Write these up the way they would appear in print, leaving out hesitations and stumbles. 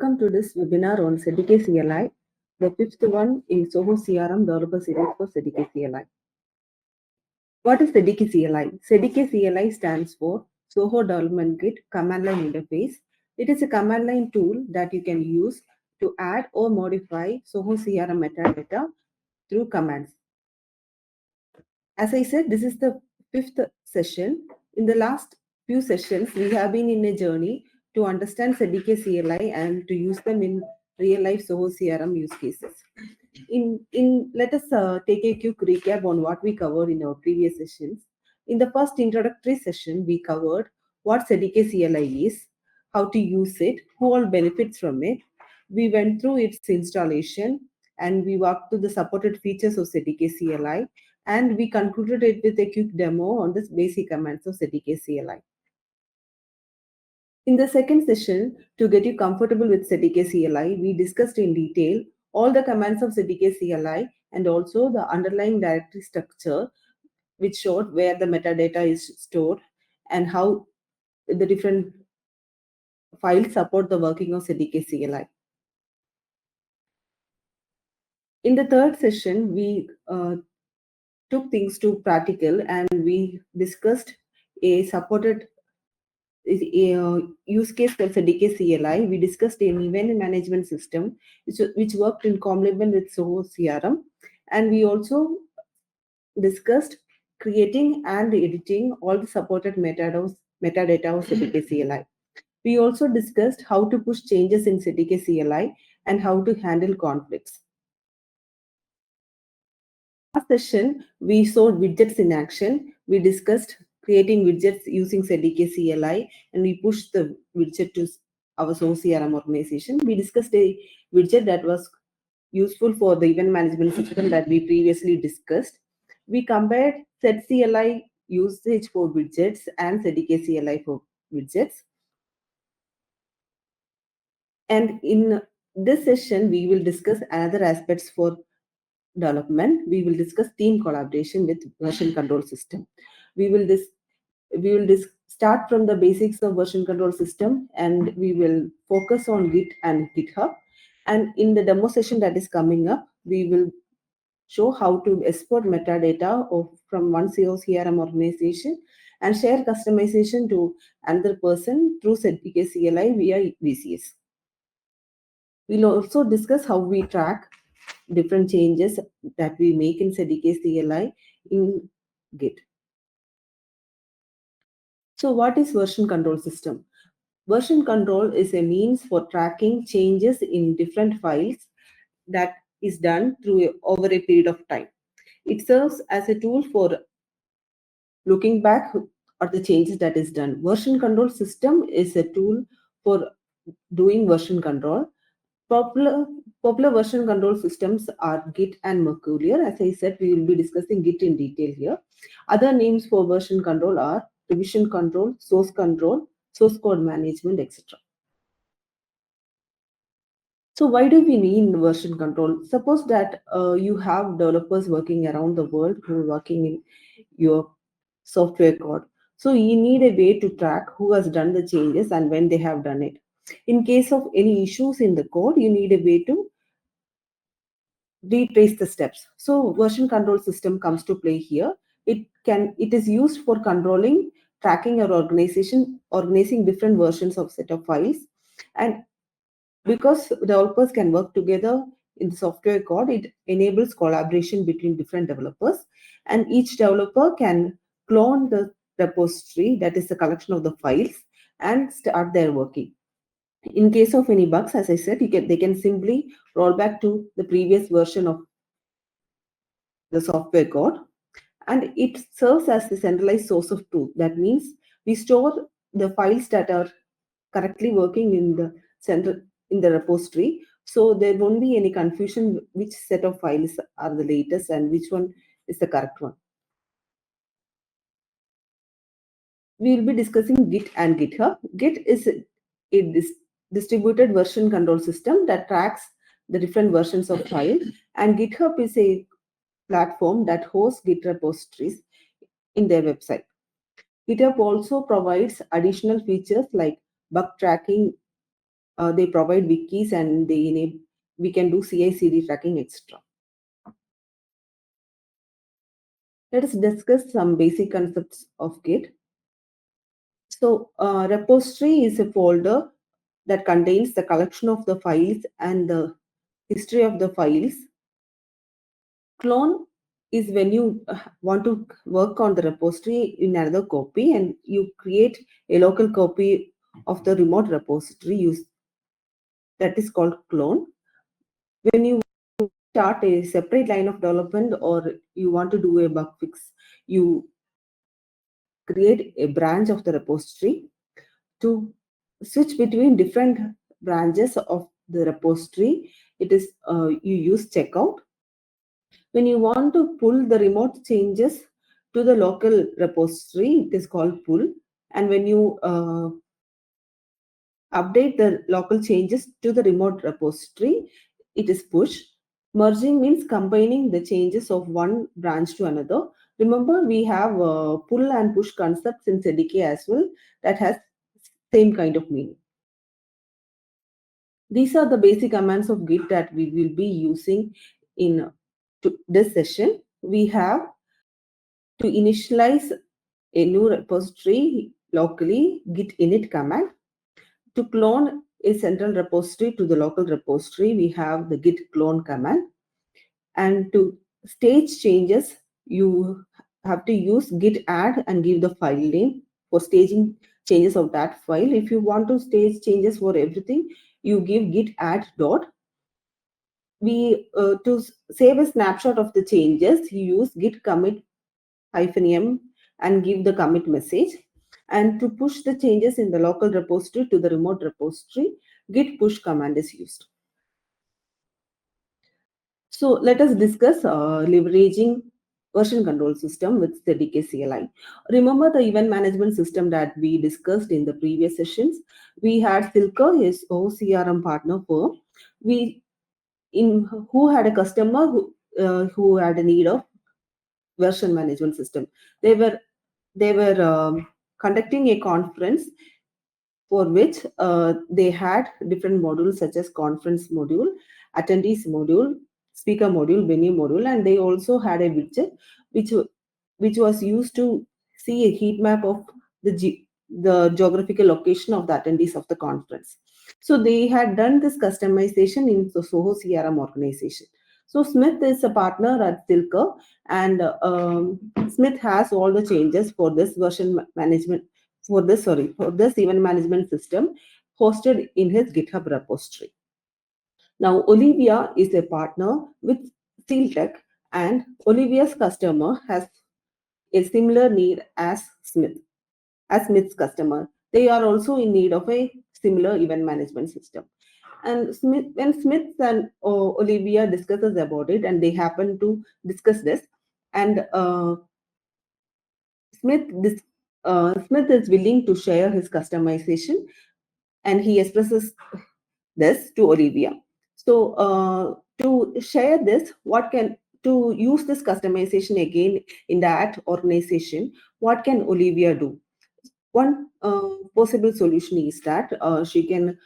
Welcome to this webinar on ZDK CLI, the fifth one in Zoho CRM Developer Series for ZDK CLI. What is ZDK CLI? ZDK CLI stands for Zoho Development Kit Command Line Interface. It is a command line tool that you can use to add or modify Zoho CRM metadata through commands. As I said, this is the fifth session. In the last few sessions, we have been in a journey to understand ZDK CLI and to use them in real-life Zoho CRM use cases. Let us take a quick recap on what we covered in our previous sessions. In the first introductory session, we covered what ZDK CLI is, how to use it, who all benefits from it. We went through its installation and we walked through the supported features of ZDK CLI, and we concluded it with a quick demo on the basic commands of ZDK CLI. In the second session, to get you comfortable with ZDK CLI, we discussed in detail all the commands of ZDK CLI and also the underlying directory structure, which showed where the metadata is stored and how the different files support the working of ZDK CLI. In the third session, we took things to practical and we discussed a supported use case for ZDK CLI. We discussed an event management system which worked in complement with Zoho CRM, and we also discussed creating and editing all the supported metadata of ZDK CLI. We also discussed how to push changes in ZDK CLI and how to handle conflicts. Last session, we saw widgets in action. We discussed creating widgets using ZDK CLI, and we pushed the widget to our Zoho CRM organization. We discussed a widget that was useful for the event management system that we previously discussed. We compared ZCLI usage for widgets and ZDK CLI for widgets. And in this session, we will discuss other aspects for development. We will discuss team collaboration with version control system. We will start from the basics of version control system, and we will focus on Git and GitHub. And in the demo session that is coming up, we will show how to export metadata from one Zoho CRM organization and share customization to another person through ZDK CLI via VCS. We'll also discuss how we track different changes that we make in ZDK CLI in Git. So what is version control system? Version control is a means for tracking changes in different files that is done over a period of time. It serves as a tool for looking back at the changes that is done. Version control system is a tool for doing version control. Popular version control systems are Git and Mercurial. As I said, we will be discussing Git in detail here. Other names for version control are revision control, source code management, etc. So why do we need version control? Suppose that you have developers working around the world who are working in your software code. So you need a way to track who has done the changes and when they have done it. In case of any issues in the code, you need a way to retrace the steps. So version control system comes to play here. It is used for controlling, tracking your organizing different versions of set of files. And because developers can work together in the software code, it enables collaboration between different developers, and each developer can clone the repository, that is the collection of the files, and start their working. In case of any bugs, as I said, they can simply roll back to the previous version of the software code, and it serves as the centralized source of truth. That means we store the files that are correctly working in the repository, so there won't be any confusion which set of files are the latest and which one is the correct one. We will be discussing Git and GitHub. Git is a distributed version control system that tracks the different versions of files, and GitHub is a platform that hosts Git repositories in their website. GitHub also provides additional features like bug tracking, they provide wikis, and we can do CI/CD tracking, etc. Let us discuss some basic concepts of Git. So, repository is a folder that contains the collection of the files and the history of the files. Clone is when you want to work on the repository in another copy, and you create a local copy of the remote repository that is called clone. When you start a separate line of development or you want to do a bug fix, you create a branch of the repository. To switch between different branches of the repository, it is you use checkout. When you want to pull the remote changes to the local repository, it is called pull. And when you update the local changes to the remote repository, it is push. Merging means combining the changes of one branch to another. Remember, we have pull and push concepts in ZDK as well that has same kind of meaning. These are the basic commands of Git that we will be using in this session. We have to initialize a new repository locally, git init command. To clone a central repository to the local repository, we have the git clone command. And to stage changes, you have to use git add and give the file name for staging changes of that file. If you want to stage changes for everything, you give git add dot. To save a snapshot of the changes, you use git commit -m and give the commit message. And to push the changes in the local repository to the remote repository, git push command is used. So let us discuss leveraging version control system with ZDK CLI. Remember the event management system that we discussed in the previous sessions? We had Silka, his OCRM partner firm. Who had a customer who had a need of version management system. They were conducting a conference for which they had different modules such as conference module, attendees module, speaker module, venue module, and they also had a widget which was used to see a heat map of the geographical location of the attendees of the conference. So they had done this customization in the Zoho CRM organization. So Smith is a partner at Silka, and Smith has all the changes for this version management for this event management system hosted in his GitHub repository. Now, Olivia is a partner with SteelTech, and Olivia's customer has a similar need as Smith's customer. They are also in need of a similar event management system. And when Smith and Olivia discusses about it, and they happen to discuss this, and Smith is willing to share his customization, and he expresses this to Olivia. So to share this, to use this customization again in that organization, what can Olivia do? One possible solution is that she can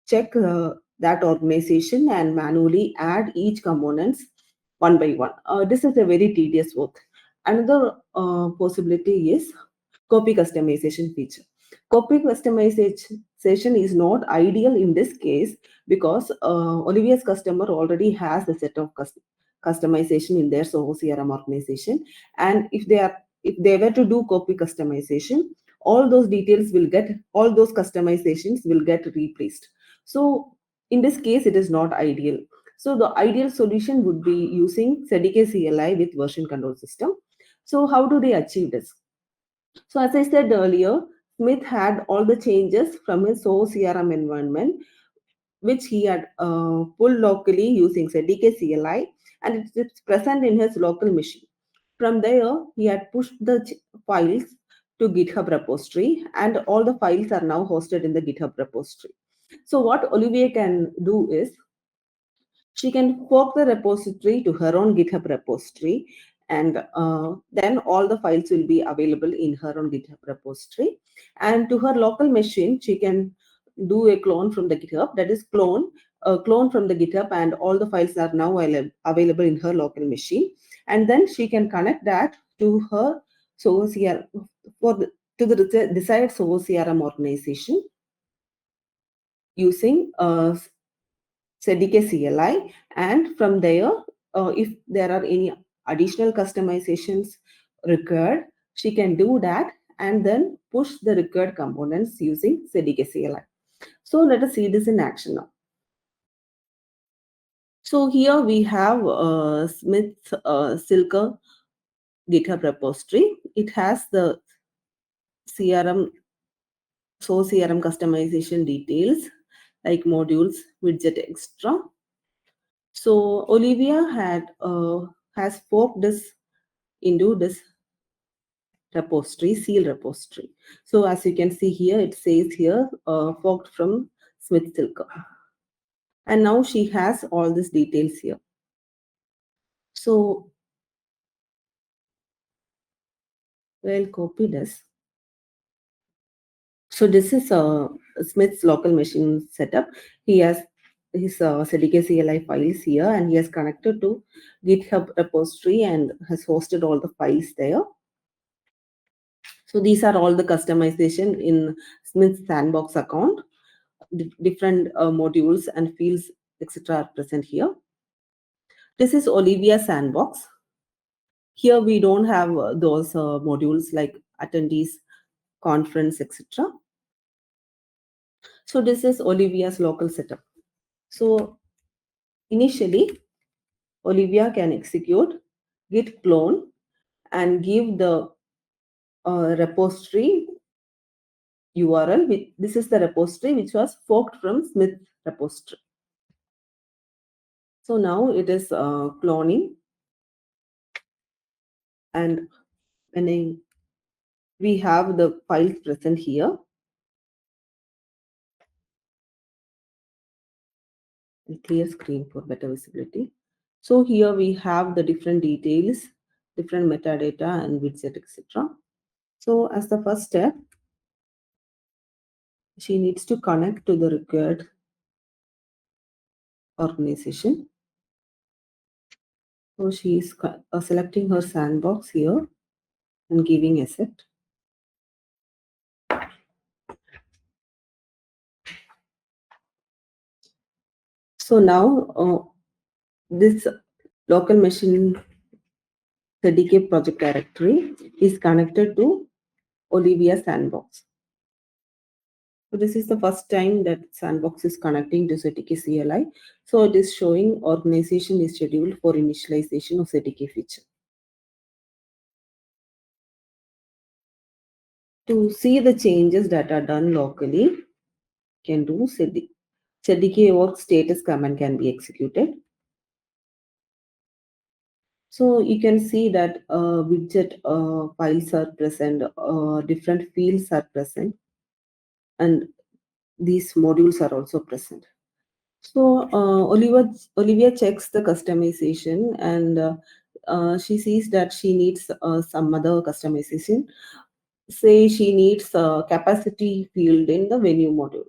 check that organization and manually add each components one by one. This is a very tedious work. Another possibility is copy customization feature. Copy customization is not ideal in this case because Olivia's customer already has a set of customization in their Zoho CRM organization, and if they were to do copy customization, all those customizations will get replaced. So in this case, it is not ideal. So the ideal solution would be using ZDK CLI with version control system. So how do they achieve this? So as I said earlier, Smith had all the changes from his Zoho CRM environment, which he had pulled locally using ZDK CLI, and it's present in his local machine. From there, he had pushed the files to GitHub repository, and all the files are now hosted in the GitHub repository. So what Olivia can do is, she can fork the repository to her own GitHub repository, and then all the files will be available in her own GitHub repository. And to her local machine, she can do a clone from the GitHub. That is clone from the GitHub, and all the files are now available in her local machine. And then she can connect that to her Zoho CRM to the desired Zoho CRM organization using ZDK CLI. And from there, if there are any additional customizations required, she can do that and then push the required components using ZDK CLI. So let us see this in action now. So here we have Smith Silker GitHub repository. It has the CRM, CRM customization details like modules, widget extra. So Olivia has forked this into this repository, seal repository. So as you can see here, it says here forked from Smith Silker. And now she has all these details here. So we'll copy this. So this is Smith's local machine setup. He has his ZDK CLI files here, and he has connected to GitHub repository and has hosted all the files there. So these are all the customization in Smith's sandbox account. Different modules and fields, etc. are present here. This is Olivia sandbox. Here we don't have those modules like attendees, conference, etc. So this is Olivia's local setup. So initially, Olivia can execute git clone and give the repository URL. This is the repository which was forked from Smith repository. So now it is cloning, and when we have the files present here. I'll clear screen for better visibility. So here we have the different details, different metadata and widget, etc. So as the first step, she needs to connect to the required organization. So she is selecting her sandbox here and giving accept. So now this local machine ZDK project directory is connected to Olivia sandbox. So this is the first time that sandbox is connecting to ZDK CLI. So it is showing organization is scheduled for initialization of ZDK feature. To see the changes that are done locally, can do ZDK org status command can be executed. So you can see that widget files are present, different fields are present, and these modules are also present. So Olivia checks the customization, and she sees that she needs some other customization. Say she needs a capacity field in the venue module.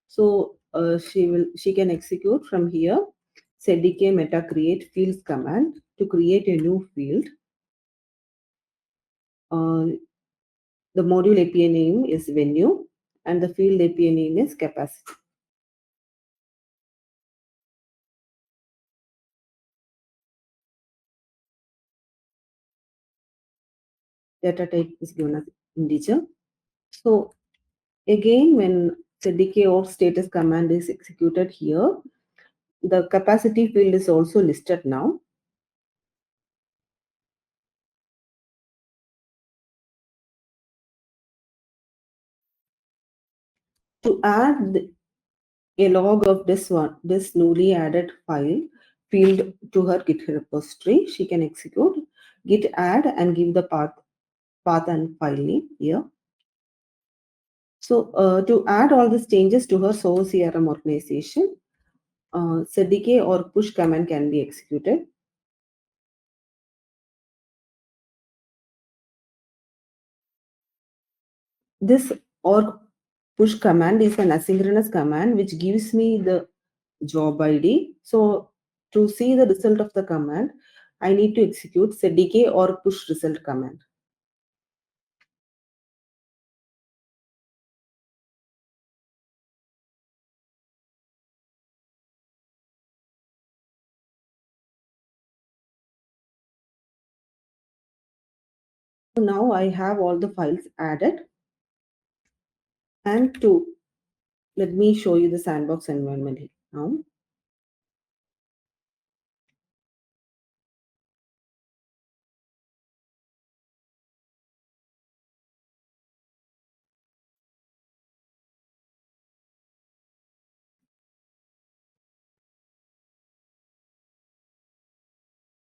So she can execute from here ZDK meta create fields command to create a new field. The module API name is venue and the field API name is capacity. Data type is given as integer. So again, when ZDK or status command is executed here, the capacity field is also listed now. To add a log of this newly added file field to her Git repository, she can execute git add and give the path and file name here. So to add all these changes to her Zoho CRM organization, ZDK or push command can be executed. This org Push command is an asynchronous command which gives me the job ID. So to see the result of the command, I need to execute ZDK or push result command. So now I have all the files added. And let me show you the sandbox environment now.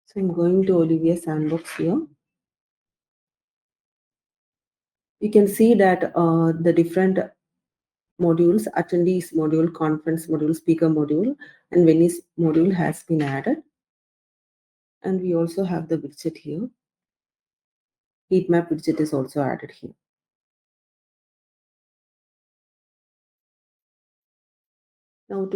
So I'm going to Olivia sandbox here. You can see that the different modules, attendees module, conference module, speaker module, and Venice module has been added. And we also have the widget here. Heat map widget is also added here. Now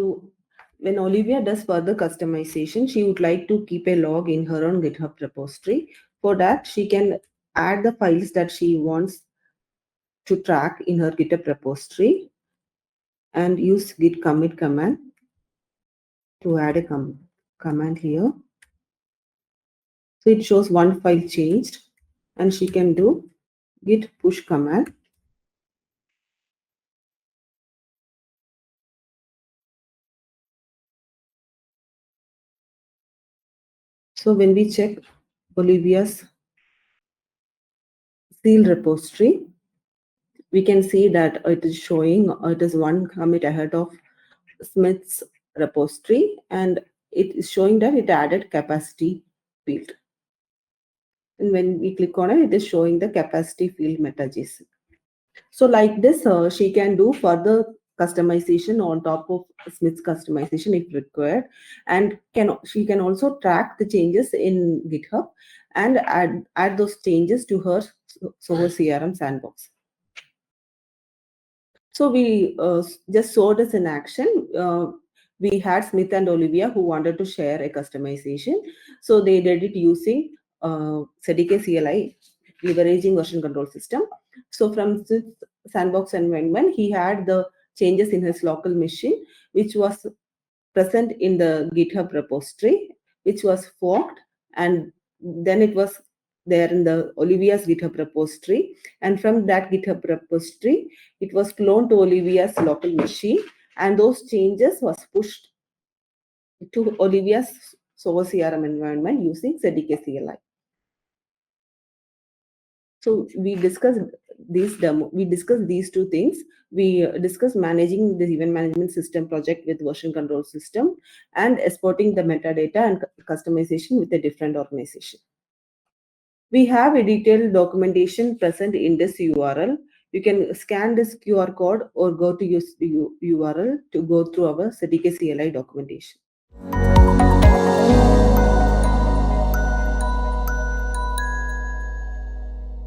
when Olivia does further customization, she would like to keep a log in her own GitHub repository. For that, she can add the files that she wants to track in her GitHub repository and use git commit command to add a command here. So it shows one file changed, and she can do git push command. So when we check Olivia's seal repository, we can see that it is showing it is one commit ahead of Smith's repository, and it is showing that it added capacity field. And when we click on it, it is showing the capacity field meta.json. So like this, she can do further customization on top of Smith's customization if required, and she can also track the changes in GitHub and add those changes to her Zoho CRM sandbox. So we just saw this in action. We had Smith and Olivia who wanted to share a customization. So they did it using ZDK CLI, leveraging version control system. So from this sandbox environment, he had the changes in his local machine, which was present in the GitHub repository, which was forked, and then it was there in the Olivia's GitHub repository. And from that GitHub repository, it was cloned to Olivia's local machine, and those changes was pushed to Olivia's Zoho CRM environment using ZDK CLI. So we discussed these two things. We discussed managing the event management system project with version control system and exporting the metadata and customization with a different organization. We have a detailed documentation present in this URL. You can scan this QR code or go to use the URL to go through our ZDK CLI documentation.